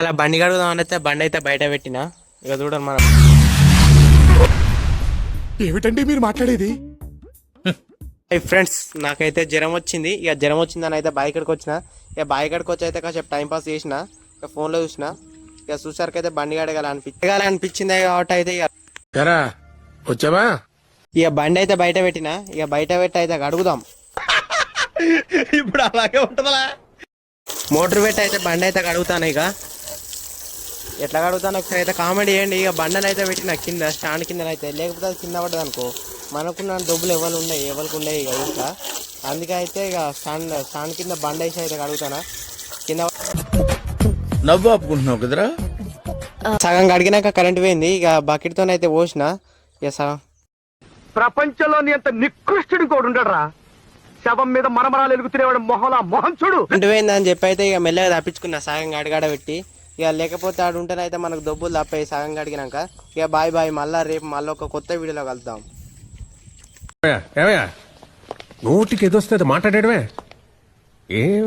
అలా బండి కడుగుదామని అయితే బండి అయితే బయట పెట్టిన. ఇక చూడండి మనం. ఏమిటండి మీరు మాట్లాడేది? ఫ్రెండ్స్, నాకైతే జ్వరం వచ్చింది. ఇక జ్వరం వచ్చిందని అయితే బావి కాడికి వచ్చిన. ఇక బావి కాడికి వచ్చి అయితే కాసేపు టైం పాస్ చేసిన. ఇక ఫోన్లో చూసిన. ఇక చూసారికి అయితే బండి అనిపించింది కాబట్టి అయితే వచ్చావా? ఇక బండి అయితే బయట పెట్టిన. ఇక బయట పెట్టి అయితే అడుగుదాం. ఇప్పుడు అలాగే ఉంటుందా? మోటార్ పెట్టి అయితే బండి అయితే కడుగుతాను. ఇక ఎట్లా కడుగుతాను ఒకసారి అయితే కామెడీ చేయండి. ఇక బండని అయితే పెట్టిన కింద స్టాండ్ కింద అయితే, లేకపోతే అది కింద పడ్డది అనుకో మనకున్న డబ్బులు ఎవరు ఉండవు ఇక ఇంకా. అందుకే అయితే ఇక స్టాండ్ కింద బండ వేసి అయితే కడుగుతానా. కింద నవ్వు ఆపుకుంటున్నావు కదరా. సగం కడిగినాక కరెంట్ పోయింది. ఇక బకెట్తో అయితే పోసిన. ఇక సగం ప్రపంచంలోని అంత నికృష్టుడు కూడా ఉండడరా. శవం మీద మరమరాలు ఎలుగుతునేవాడు మొహం చూడు. కరెంట్ పోయింది అని చెప్పి అయితే ఇక మెల్లగా తప్పించుకున్నా సగం గడిగాడ పెట్టి. ఇక లేకపోతే ఆడు ఉంటేనైతే మనకు డబ్బులు తప్పాయి సగం కడిగినాక. ఇక బాయ్ మళ్ళీ రేపు మళ్ళీ ఒక కొత్త వీడియోలో కలుద్దాం. ఏమయ్యా నోటికి ఎదొస్తే మాట్లాడేయడమే. ఏం